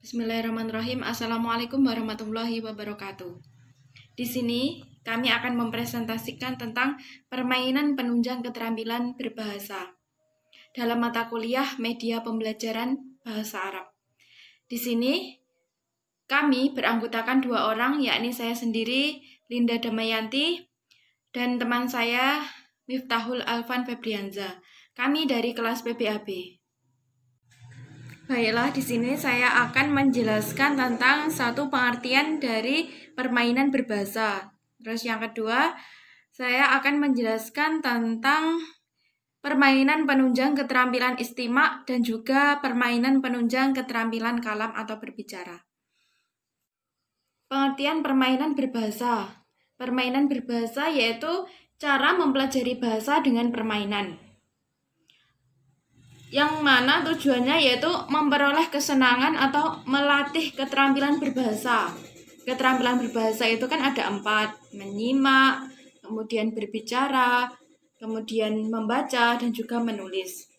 Bismillahirrahmanirrahim. Assalamualaikum warahmatullahi wabarakatuh. Di sini kami akan mempresentasikan tentang permainan penunjang keterampilan berbahasa dalam mata kuliah media pembelajaran bahasa Arab. Di sini kami beranggotakan 2 orang, yakni saya sendiri, Linda Damayanti, dan teman saya, Miftahul Alfan Febrianza. Kami dari kelas PBAB. Baiklah, di sini saya akan menjelaskan tentang satu pengertian dari permainan berbahasa. Terus yang kedua, saya akan menjelaskan tentang permainan penunjang keterampilan istimak dan juga permainan penunjang keterampilan kalam atau berbicara. Pengertian permainan berbahasa. Permainan berbahasa yaitu cara mempelajari bahasa dengan permainan, yang mana tujuannya yaitu memperoleh kesenangan atau melatih keterampilan berbahasa. Keterampilan berbahasa itu kan ada 4, menyimak, kemudian berbicara, kemudian membaca, dan juga menulis.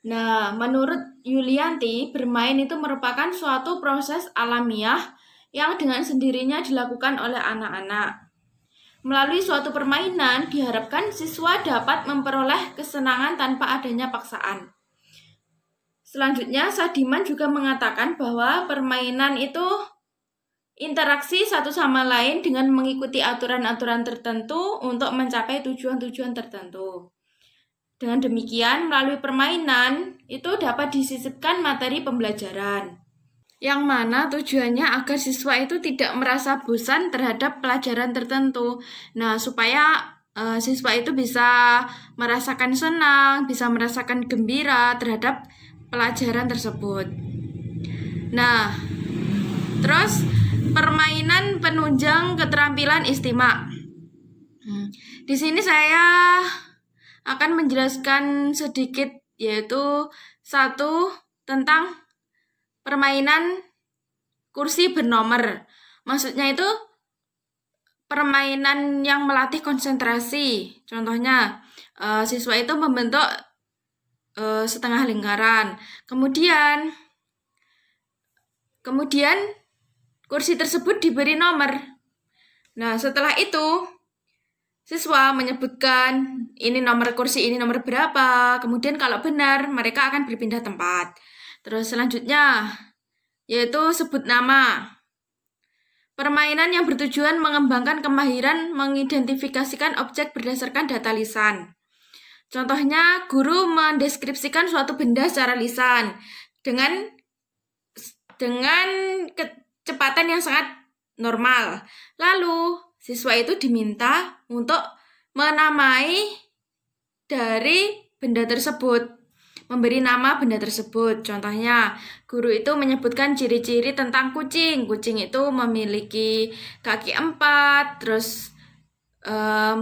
Nah, menurut Yulianti, bermain itu merupakan suatu proses alamiah yang dengan sendirinya dilakukan oleh anak-anak. Melalui suatu permainan, diharapkan siswa dapat memperoleh kesenangan tanpa adanya paksaan. Selanjutnya, Sadiman juga mengatakan bahwa permainan itu interaksi satu sama lain dengan mengikuti aturan-aturan tertentu untuk mencapai tujuan-tujuan tertentu. Dengan demikian, melalui permainan itu dapat disisipkan materi pembelajaran, yang mana tujuannya agar siswa itu tidak merasa bosan terhadap pelajaran tertentu. Nah, supaya siswa itu bisa merasakan senang, bisa merasakan gembira terhadap pelajaran tersebut. Nah, terus permainan penunjang keterampilan istimak. Di sini saya akan menjelaskan sedikit, yaitu satu tentang permainan kursi bernomor. Maksudnya itu permainan yang melatih konsentrasi. Contohnya, siswa itu membentuk setengah lingkaran. Kemudian kursi tersebut diberi nomor. Nah, setelah itu siswa menyebutkan ini nomor kursi, ini nomor berapa. Kemudian kalau benar, mereka akan berpindah tempat. Terus selanjutnya yaitu sebut nama. Permainan yang bertujuan mengembangkan kemahiran mengidentifikasikan objek berdasarkan data lisan. Contohnya, guru mendeskripsikan suatu benda secara lisan dengan kecepatan yang sangat normal. Lalu, siswa itu diminta untuk menamai dari benda tersebut, memberi nama benda tersebut. Contohnya, guru itu menyebutkan ciri-ciri tentang kucing. Kucing itu memiliki kaki 4, terus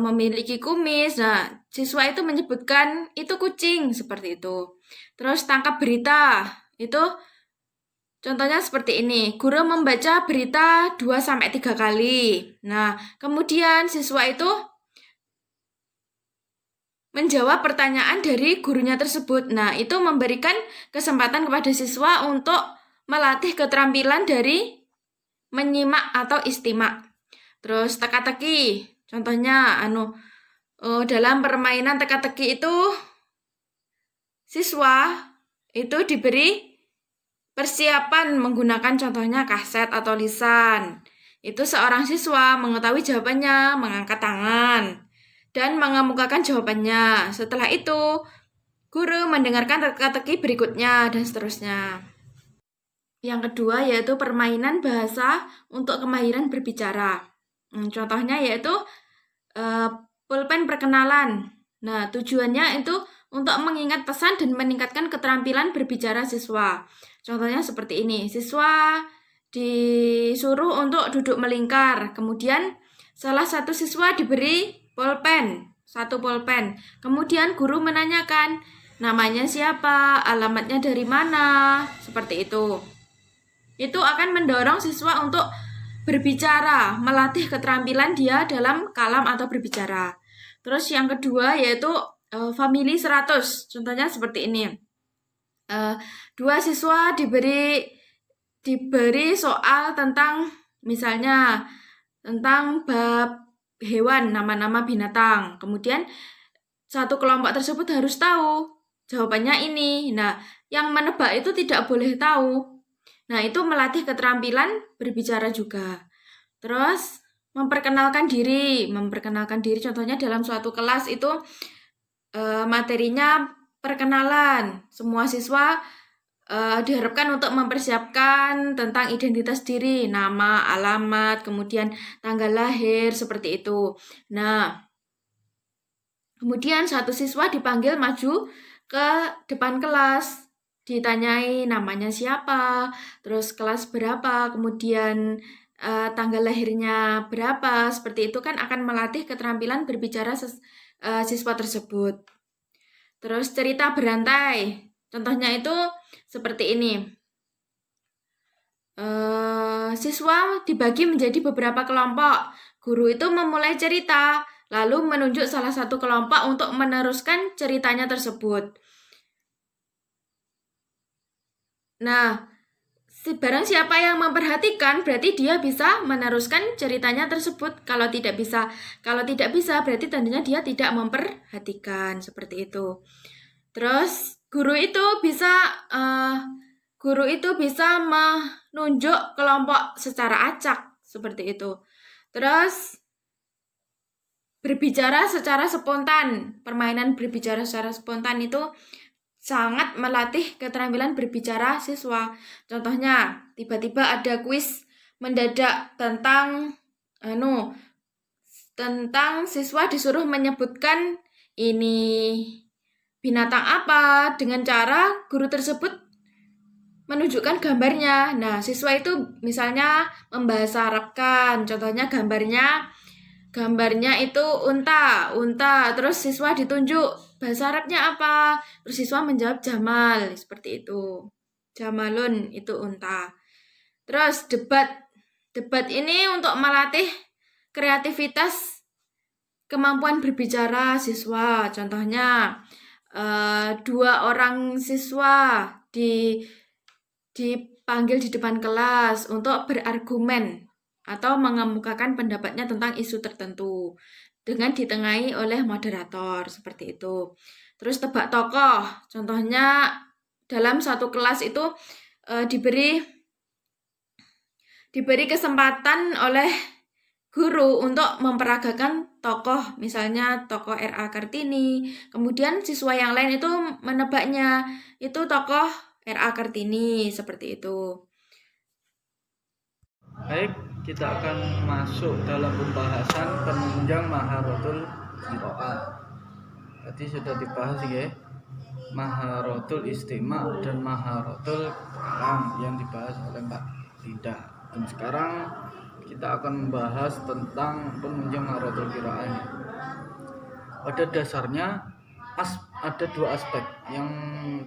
memiliki kumis. Nah, siswa itu menyebutkan itu kucing, seperti itu. Terus tangkap berita. Itu contohnya seperti ini. Guru membaca berita 2-3 kali. Nah, kemudian siswa itu menjawab pertanyaan dari gurunya tersebut. Nah, itu memberikan kesempatan kepada siswa untuk melatih keterampilan dari menyimak atau istimak. Terus teka-teki. Contohnya dalam permainan teka-teki itu siswa itu diberi persiapan menggunakan contohnya kaset atau lisan. Itu seorang siswa mengetahui jawabannya, mengangkat tangan dan mengemukakan jawabannya. Setelah itu, guru mendengarkan teka-teki berikutnya, dan seterusnya. Yang kedua yaitu permainan bahasa untuk kemahiran berbicara. Contohnya yaitu pulpen perkenalan. Nah, tujuannya itu untuk mengingat pesan dan meningkatkan keterampilan berbicara siswa. Contohnya seperti ini. Siswa disuruh untuk duduk melingkar. Kemudian salah satu siswa diberi pulpen, 1 pulpen. Kemudian guru menanyakan, namanya siapa, alamatnya dari mana, seperti itu. Itu akan mendorong siswa untuk berbicara, melatih keterampilan dia dalam kalam atau berbicara. Terus yang kedua yaitu family 100. Contohnya seperti ini. 2 siswa diberi diberi soal tentang misalnya tentang bab hewan, nama-nama binatang. Kemudian satu kelompok tersebut harus tahu jawabannya ini. Nah, yang menebak itu tidak boleh tahu. Nah, itu melatih keterampilan berbicara juga. Terus memperkenalkan diri. Memperkenalkan diri contohnya dalam suatu kelas itu materinya perkenalan. Semua siswa diharapkan untuk mempersiapkan tentang identitas diri, nama, alamat, kemudian tanggal lahir, seperti itu. Nah, kemudian satu siswa dipanggil maju ke depan kelas, ditanyai namanya siapa, terus kelas berapa, kemudian tanggal lahirnya berapa, seperti itu kan akan melatih keterampilan berbicara siswa tersebut. Terus cerita berantai, contohnya itu seperti ini. Siswa dibagi menjadi beberapa kelompok. Guru itu memulai cerita, lalu menunjuk salah satu kelompok untuk meneruskan ceritanya tersebut. Nah, barang siapa yang memperhatikan berarti dia bisa meneruskan ceritanya tersebut. Kalau tidak bisa berarti tandanya dia tidak memperhatikan, seperti itu. Terus guru itu bisa menunjuk kelompok secara acak, seperti itu. Terus berbicara secara spontan. Permainan berbicara secara spontan itu sangat melatih keterampilan berbicara siswa. Contohnya, tiba-tiba ada kuis mendadak tentang siswa disuruh menyebutkan ini binatang apa dengan cara guru tersebut menunjukkan gambarnya. Nah, siswa itu misalnya membahasa Arabkan. Contohnya gambarnya itu unta. Terus siswa ditunjuk bahasa Arabnya apa. Terus siswa menjawab jamal, seperti itu. Jamalun itu unta. Terus debat ini untuk melatih kreativitas kemampuan berbicara siswa. Contohnya 2 orang siswa dipanggil di depan kelas untuk berargumen atau mengemukakan pendapatnya tentang isu tertentu dengan ditengahi oleh moderator, seperti itu. Terus tebak tokoh, contohnya dalam satu kelas itu diberi kesempatan oleh guru untuk memperagakan tokoh, misalnya tokoh R.A. Kartini. Kemudian siswa yang lain itu menebaknya, itu tokoh R.A. Kartini, seperti itu. Baik, kita akan masuk dalam pembahasan penunjang maharotul qiraat. Tadi sudah dibahas ya, maharotul istima' dan maharotul kalam yang dibahas oleh Mbak Linda. Dan sekarang kita akan membahas tentang penunjang maharotul qiraat. Pada dasarnya ada 2 aspek yang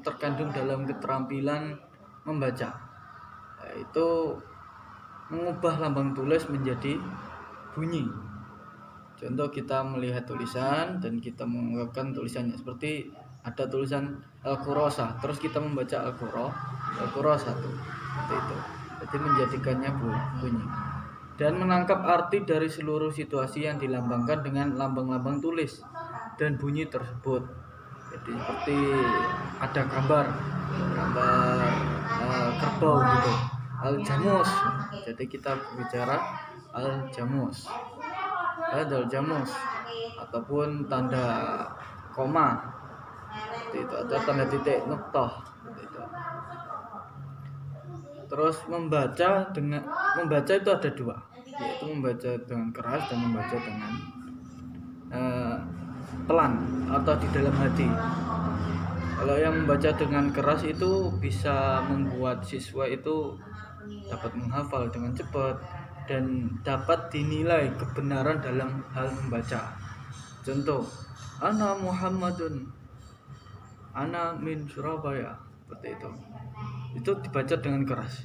terkandung dalam keterampilan membaca, yaitu mengubah lambang tulis menjadi bunyi. Contoh, kita melihat tulisan dan kita mengungkapkan tulisannya, seperti ada tulisan Al-Qurasa, terus kita membaca Al-Qurasa seperti itu. Jadi menjadikannya bunyi dan menangkap arti dari seluruh situasi yang dilambangkan dengan lambang-lambang tulis dan bunyi tersebut. Jadi seperti ada gambar kerbau gitu, al-jamus. Jadi kita bicara al-jamus, ataupun tanda koma, itu ada tanda titik nuktah gitu. Terus membaca itu ada 2, yaitu membaca dengan keras dan membaca dengan pelan atau di dalam hati. Kalau yang membaca dengan keras itu bisa membuat siswa itu dapat menghafal dengan cepat dan dapat dinilai kebenaran dalam hal membaca. Contoh, ana Muhammadun, ana min Surabaya, seperti itu. Itu dibaca dengan keras.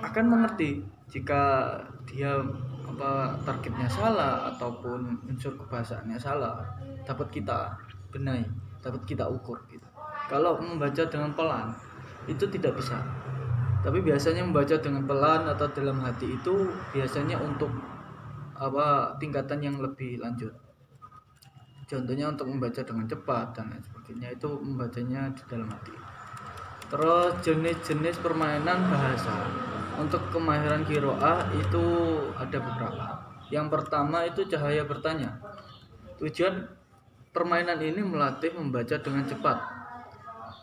Akan mengerti jika dia targetnya salah ataupun unsur kebahasaannya salah, dapat kita benahi, dapat kita ukur gitu. Kalau membaca dengan pelan itu tidak bisa. Tapi biasanya membaca dengan pelan atau dalam hati itu biasanya untuk tingkatan yang lebih lanjut. Contohnya untuk membaca dengan cepat dan lain sebagainya itu membacanya di dalam hati. Terus jenis-jenis permainan bahasa. Untuk kemahiran qiraah itu ada beberapa. Yang pertama itu cahaya bertanya. Tujuan permainan ini melatih membaca dengan cepat.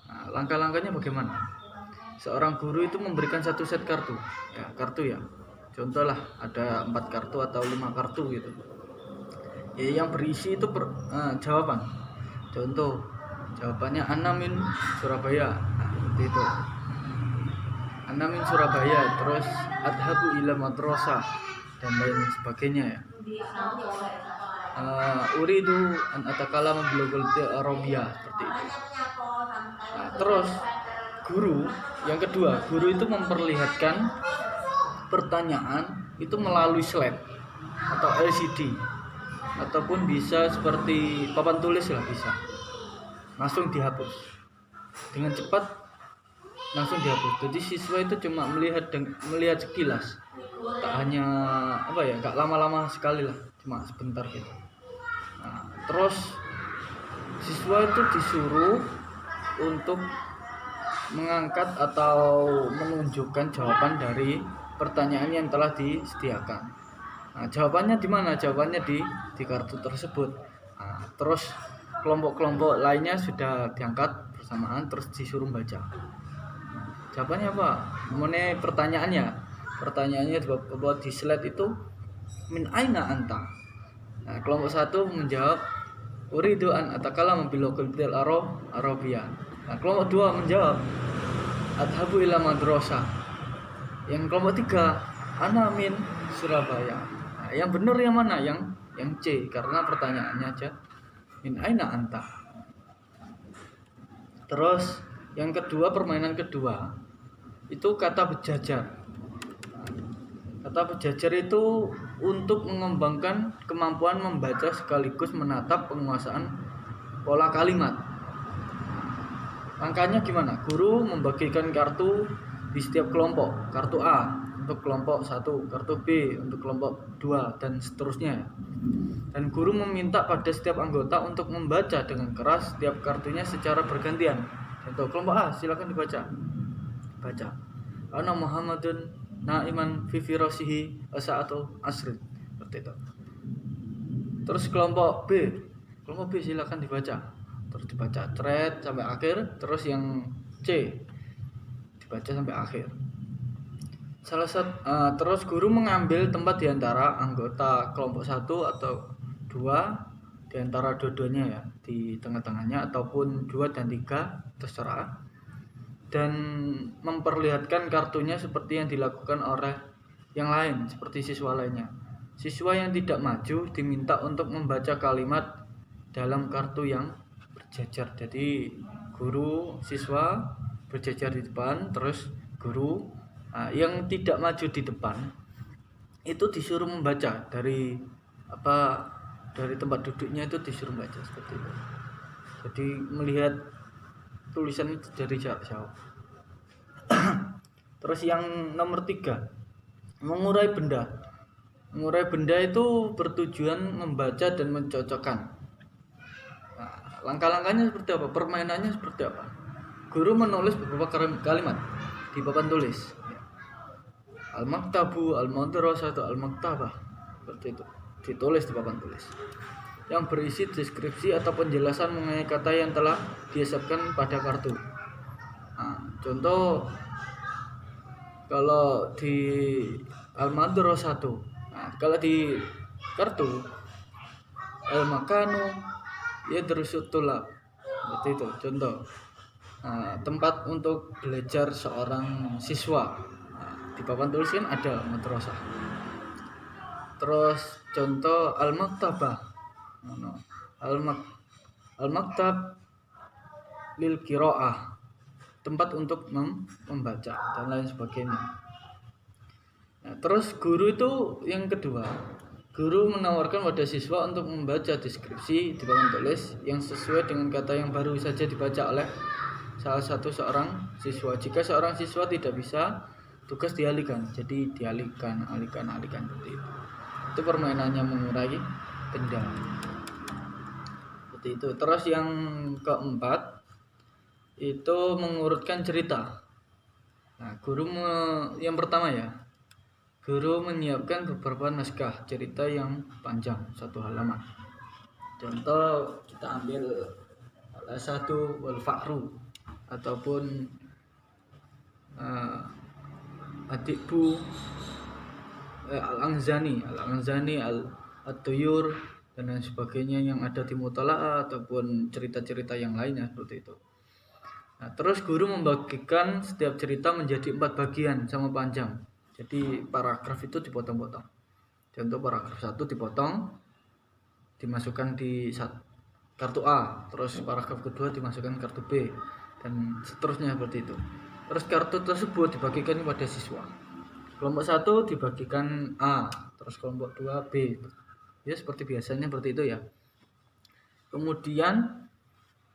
Nah, langkah-langkahnya bagaimana? Seorang guru itu memberikan satu set kartu ya. Contoh lah ada 4 kartu atau 5 kartu gitu. Ya, yang berisi itu jawaban. Contoh jawabannya Ana min Surabaya. Nah, seperti itu. Ana min Surabaya, terus adhabu ila madrasah dan lain sebagainya ya. Uridu an atakallama bil Arabia seperti itu. Nah, terus guru yang kedua, guru itu memperlihatkan pertanyaan itu melalui slide atau LCD ataupun bisa seperti papan tulis lah, bisa langsung dihapus dengan cepat, langsung dihapus. Jadi siswa itu cuma melihat sekilas, tak hanya nggak lama-lama sekali lah, cuma sebentar gitu. Nah, terus siswa itu disuruh untuk mengangkat atau menunjukkan jawaban dari pertanyaan yang telah disediakan. Nah, jawabannya di mana? Jawabannya di kartu tersebut. Nah, terus kelompok-kelompok lainnya sudah diangkat bersamaan, terus disuruh baca. Jawabannya apa? Mengenai pertanyaannya. Pertanyaannya dibuat di slide itu min aina anta. Nah, kelompok 1 menjawab uridu an atakallama bil Arabia. Nah, kelompok 2 menjawab adhabu ila madrasah. Yang kelompok 3 ana min Surabaya. Nah, yang benar yang mana? Yang C, karena pertanyaannya aja min aina anta. Terus yang kedua, permainan kedua itu kata berjajar. Kata berjajar itu untuk mengembangkan kemampuan membaca sekaligus menatap penguasaan pola kalimat. Langkahnya gimana? Guru membagikan kartu di setiap kelompok. Kartu A untuk kelompok 1, kartu B untuk kelompok 2 dan seterusnya. Dan guru meminta pada setiap anggota untuk membaca dengan keras setiap kartunya secara bergantian. Contoh kelompok A, silakan dibaca. Baca. Ana Muhammadun naiman fi firasihi asa'atu asrin. Seperti itu. Terus kelompok B silakan dibaca. Terus dibaca thread sampai akhir, terus yang C dibaca sampai akhir. Terus guru mengambil tempat di antara anggota kelompok 1 atau 2 di antara dua-duanya ya, di tengah-tengahnya ataupun 2 dan 3 terserah, dan memperlihatkan kartunya seperti yang dilakukan oleh yang lain, seperti siswa lainnya. Siswa yang tidak maju diminta untuk membaca kalimat dalam kartu yang berjajar. Jadi guru, siswa berjajar di depan, terus guru yang tidak maju di depan itu disuruh membaca dari tempat duduknya, itu disuruh membaca seperti itu. Jadi melihat tulisan itu dari jarak jauh. Terus yang nomor 3, mengurai benda. Mengurai benda itu bertujuan membaca dan mencocokkan. Langkah-langkahnya seperti apa? Permainannya seperti apa? Guru menulis beberapa kalimat di papan tulis. Al-maktabu, al-madrasah atau al-maktabah. Seperti itu. Ditulis di papan tulis. Yang berisi deskripsi atau penjelasan mengenai kata yang telah disiapkan pada kartu. Nah, contoh kalau di al-madrasah itu, kalau di kartu al-makanu ya terusutullah, seperti itu contoh. Tempat untuk belajar seorang siswa. Di papan tulis kan ada madrasah. Terus contoh al-maktabah, al-maktab lil qiraah, tempat untuk membaca dan lain sebagainya. Nah, terus guru itu yang kedua, guru menawarkan pada siswa untuk membaca deskripsi di papan tulis yang sesuai dengan kata yang baru saja dibaca oleh salah satu seorang siswa. Jika seorang siswa tidak bisa, tugas dialihkan. Jadi dialihkan, alihkan seperti itu. Itu permainannya mengurai benda. Seperti itu. Terus yang keempat itu mengurutkan cerita. Nah, yang pertama ya, guru menyiapkan beberapa naskah cerita yang panjang, 1 halaman. Contoh kita ambil salah satu wal fa'ru ataupun Adikbu Al-Anzani At-Tuyur dan lain sebagainya yang ada di Mutalaah ataupun cerita-cerita yang lainnya seperti itu. Nah, terus guru membagikan setiap cerita menjadi 4 bagian sama panjang. Jadi paragraf itu dipotong-potong. Contoh paragraf 1 dipotong, dimasukkan di kartu A, terus paragraf kedua dimasukkan kartu B, dan seterusnya seperti itu. Terus kartu tersebut dibagikan kepada siswa. Kelompok 1 dibagikan A, terus kelompok 2 B. Ya seperti biasanya seperti itu ya. Kemudian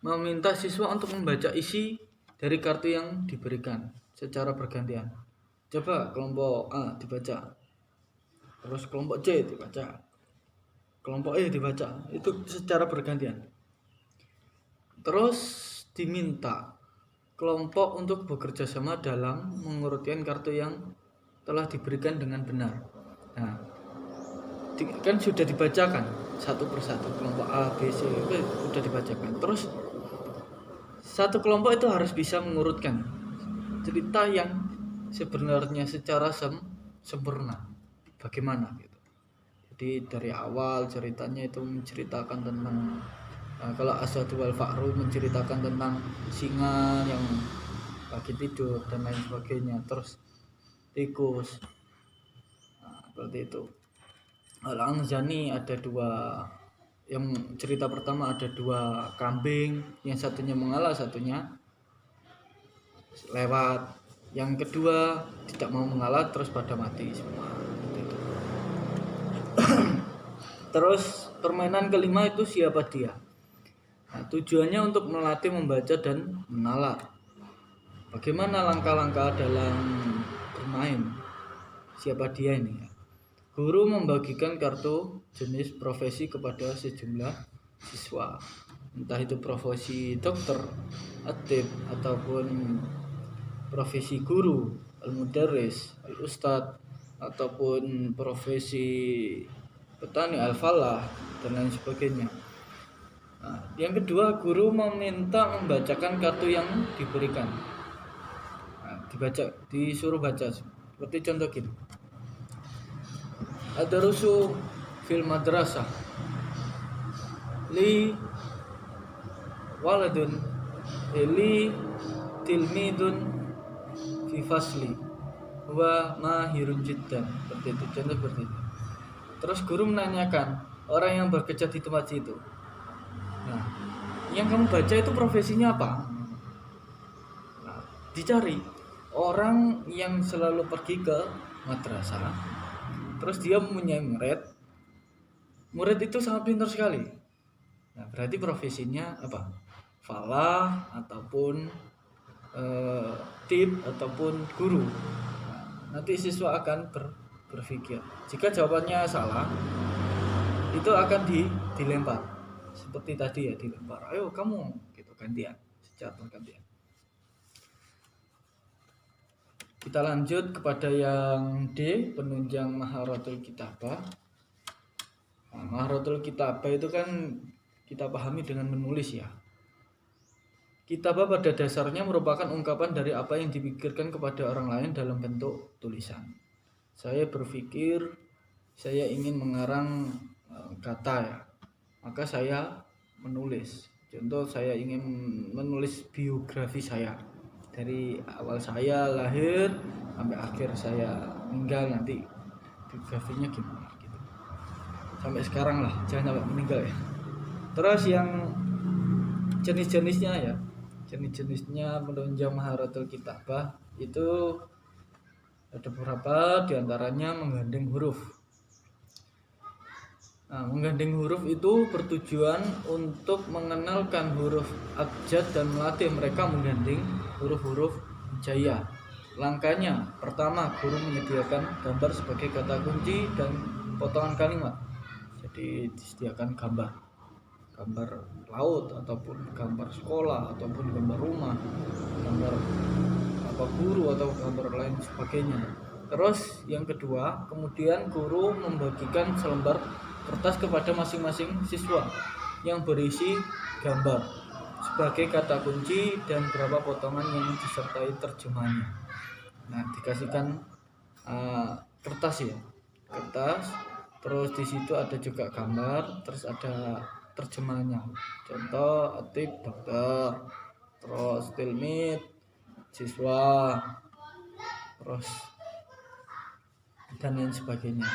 meminta siswa untuk membaca isi dari kartu yang diberikan secara bergantian. Coba kelompok A dibaca, terus kelompok C dibaca, kelompok E dibaca, itu secara bergantian. Terus diminta kelompok untuk bekerja sama dalam mengurutkan kartu yang telah diberikan dengan benar. Nah, kan sudah dibacakan satu persatu, kelompok A, B, C itu sudah dibacakan. Terus satu kelompok itu harus bisa mengurutkan cerita yang sebenarnya secara sempurna. Bagaimana gitu. Jadi dari awal ceritanya itu menceritakan tentang kalau Asyadu wal Fa'ru menceritakan tentang singa yang lagi tidur dan lain sebagainya, terus tikus, seperti itu. Al-Anzani ada 2, yang cerita pertama ada 2 kambing, yang satunya mengalah, satunya lewat, yang kedua tidak mau mengalah, terus pada mati semua. Gitu. Terus permainan kelima itu siapa dia. Nah, tujuannya untuk melatih membaca dan menalar. Bagaimana langkah-langkah dalam bermain siapa dia ini. Guru membagikan kartu jenis profesi kepada sejumlah siswa, entah itu profesi dokter, atib, ataupun profesi guru, al-mudarris, al-ustad, ataupun profesi petani, al-falah, dan lain sebagainya. Nah, yang kedua, guru meminta membacakan kartu yang diberikan. Nah, disuruh baca. Seperti contoh gini. Ad-darusu fil madrasah li waladun li tilmidun fi fasli wa mahirun jiddan. Seperti itu, contoh seperti itu. Terus guru menanyakan orang yang bekerja di tempat situ. Nah, yang kamu baca itu profesinya apa? Nah, dicari orang yang selalu pergi ke madrasah. Terus dia mempunyai murid itu sangat pintar sekali. Nah, berarti profesinya apa? Falah ataupun tip ataupun guru. Nah, nanti siswa akan berpikir. Jika jawabannya salah, itu akan dilempar. Seperti tadi ya, dilempar. Ayo kamu, gitu, gantian, secara bergantian. Kita lanjut kepada yang D, penunjang maharatul kitabah. Nah, maharatul kitabah itu kan kita pahami dengan menulis ya. Kitabah pada dasarnya merupakan ungkapan dari apa yang dipikirkan kepada orang lain dalam bentuk tulisan. Saya berpikir saya ingin mengarang kata ya, maka saya menulis. Contoh, saya ingin menulis biografi saya. Dari awal saya lahir sampai akhir saya meninggal, nanti biografinya gimana gitu. Sampai sekarang lah, jangan sampai meninggal ya. Terus yang jenis-jenisnya ya. Jenis-jenisnya menunjang maharatul kitabah itu ada beberapa, diantaranya menggandeng huruf. Nah, menggandeng huruf itu bertujuan untuk mengenalkan huruf abjad dan melatih mereka menggandeng huruf-huruf hijaya. Langkahnya, pertama, guru menyediakan gambar sebagai kata kunci dan potongan kalimat. Jadi disediakan gambar laut ataupun gambar sekolah ataupun gambar rumah, gambar guru atau gambar lain sebagainya. Terus yang kedua, kemudian guru membagikan selembar kertas kepada masing-masing siswa yang berisi gambar sebagai kata kunci dan beberapa potongan yang disertai terjemahannya. Nah, dikasihkan kertas, terus di situ ada juga gambar, terus ada terjemahannya. Contoh, Atib dokter, terus Tilmid siswa, terus dan lain sebagainya.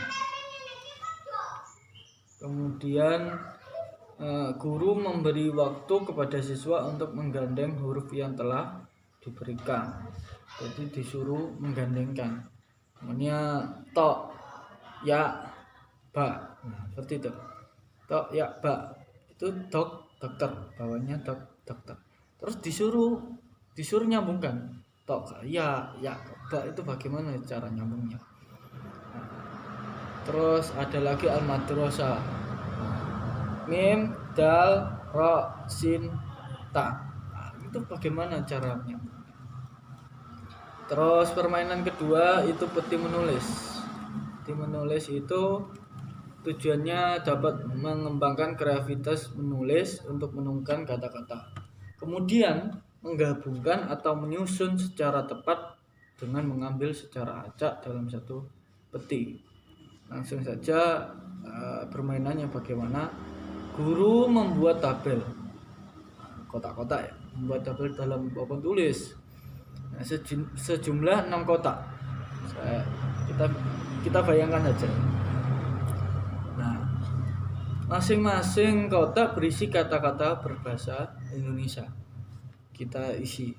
Kemudian guru memberi waktu kepada siswa untuk menggandeng huruf yang telah diberikan. Jadi disuruh menggandengkan. Namanya tok, ya, ba. Nah, seperti itu. Tok, ya, ba. Itu dokter, bawahnya dokter. Terus disuruh nyambungkan. Tok, ya, ba itu bagaimana cara nyambungnya? Terus ada lagi al-madrasah. Mim, dal, ra, sin, ta. Nah, itu bagaimana caranya? Terus permainan kedua itu peti menulis. Peti menulis itu tujuannya dapat mengembangkan kreativitas menulis untuk menemukan kata-kata. Kemudian menggabungkan atau menyusun secara tepat dengan mengambil secara acak dalam satu peti. Langsung saja permainannya bagaimana? Guru membuat tabel kotak-kotak ya, membuat tabel dalam papan tulis. Nah, sejumlah 6 kotak. Kita bayangkan saja. Nah, masing-masing kotak berisi kata-kata berbahasa Indonesia. Kita isi.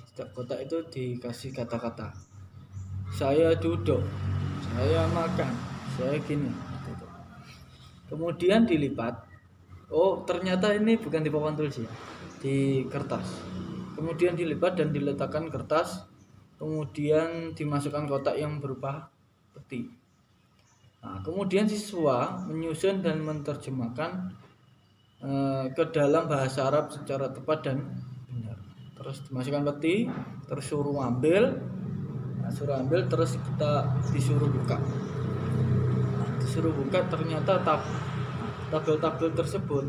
Setiap kotak itu dikasih kata-kata. Saya duduk, saya makan, saya gini. Kemudian dilipat. Oh, ternyata ini bukan di papan tulis ya, di kertas. Kemudian dilipat dan diletakkan kertas. Kemudian dimasukkan kotak yang berupa peti. Nah, kemudian siswa menyusun dan menerjemahkan ke dalam bahasa Arab secara tepat dan benar. Terus dimasukkan peti, terus suruh ambil, terus kita disuruh buka. Ternyata tabel-tabel tersebut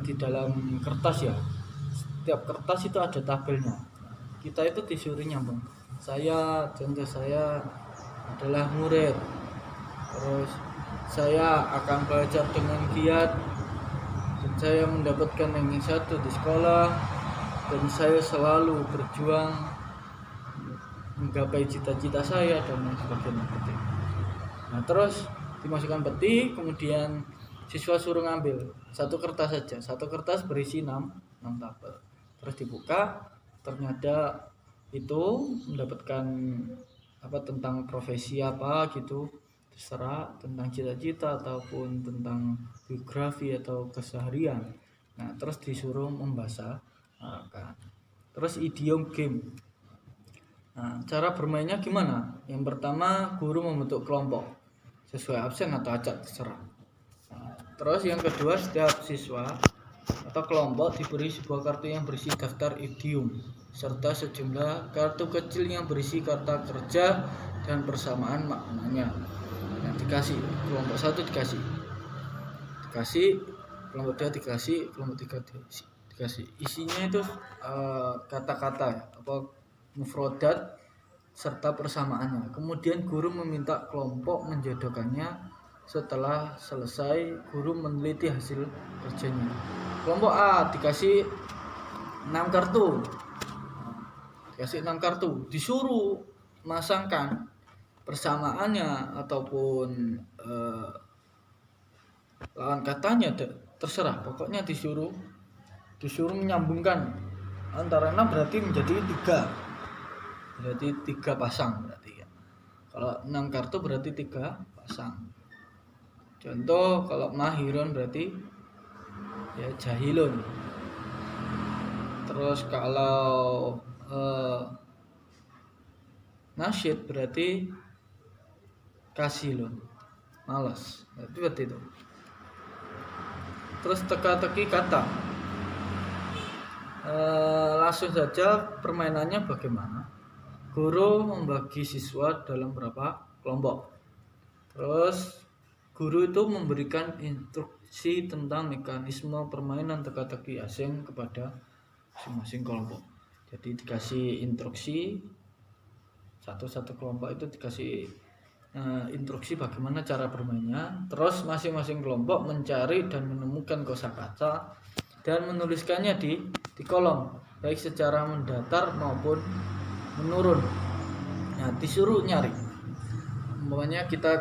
di dalam kertas ya. Setiap kertas itu ada tabelnya. Kita itu disuruh nyambung. Contoh saya adalah murid. Terus saya akan belajar dengan giat dan saya mendapatkan ranking 1 di sekolah dan saya selalu berjuang menggapai cita-cita saya dan sebagainya. Nah, terus dimasukkan peti, kemudian siswa suruh ngambil satu kertas saja. Satu kertas berisi 6 tabel. Terus dibuka, ternyata itu mendapatkan tentang profesi apa gitu, terserah, tentang cita-cita ataupun tentang biografi atau keseharian. Nah, terus disuruh membaca. Terus idiom game. Nah, cara bermainnya gimana? Yang pertama, guru membentuk kelompok sesuai absen atau acak, terserah. Nah, terus yang kedua, setiap siswa atau kelompok diberi sebuah kartu yang berisi daftar idiom serta sejumlah kartu kecil yang berisi kata kerja dan persamaan maknanya. Nah, dikasih kelompok 1 dikasih, kelompok 2 dikasih, kelompok 3 dikasih. Isinya itu kata-kata mufrodat serta persamaannya. Kemudian guru meminta kelompok menjodohkannya. Setelah selesai, guru meneliti hasil kerjanya. Kelompok A dikasih 6 kartu. Disuruh masangkan persamaannya ataupun lawan katanya, terserah. Pokoknya disuruh menyambungkan antara 6 berarti menjadi 3. Berarti 3 pasang berarti ya. Kalau 6 kartu berarti 3 pasang. Contoh kalau mahirun berarti ya jahilun. Terus kalau nasyid berarti kasilun, malas. Berarti itu. Terus teka-teki kata. Langsung saja permainannya bagaimana? Guru membagi siswa dalam berapa kelompok. Terus guru itu memberikan instruksi tentang mekanisme permainan teka-teki asing kepada masing-masing kelompok. Jadi dikasih instruksi, satu-satu kelompok itu dikasih instruksi bagaimana cara bermainnya. Terus masing-masing kelompok mencari dan menemukan kosakata dan menuliskannya di kolom, baik secara mendatar maupun menurun. Nah, disuruh nyari. Umpamanya kita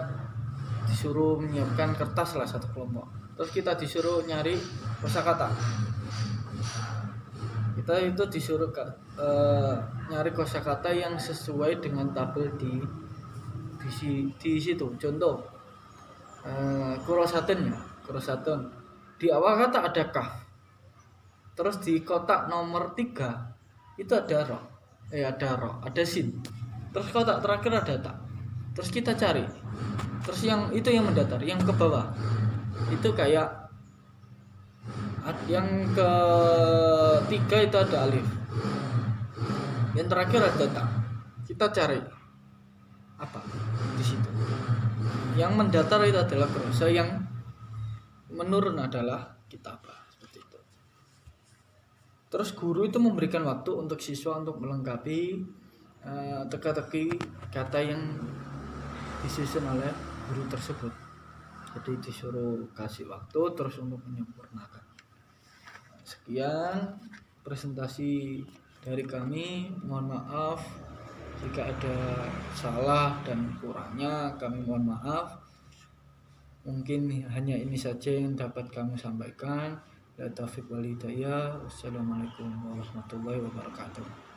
disuruh menyiapkan kertas lah satu kelompok. Terus kita disuruh nyari kosakata. Kita itu disuruh nyari kosakata yang sesuai dengan tabel di situ. Contoh kurosatun ya, kurosatun. Di awal kata ada kaf. Terus di kotak nomor 3 itu ada ro, ada sin. Terus kotak terakhir ada tak. Terus kita cari. Terus yang itu yang mendatar, yang ke bawah itu kayak yang ketiga itu ada alif. Yang terakhir ada tak. Kita cari apa di situ. Yang mendatar itu adalah prosa, yang menurun adalah kitabah. Terus guru itu memberikan waktu untuk siswa untuk melengkapi teka-teki kata yang disusun oleh guru tersebut. Jadi disuruh kasih waktu terus untuk menyempurnakan. Sekian presentasi dari kami. Mohon maaf jika ada salah dan kurangnya, kami mohon maaf. Mungkin hanya ini saja yang dapat kami sampaikan. Ya taufiq wal hidayah. Wassalamualaikum warahmatullahi wabarakatuh.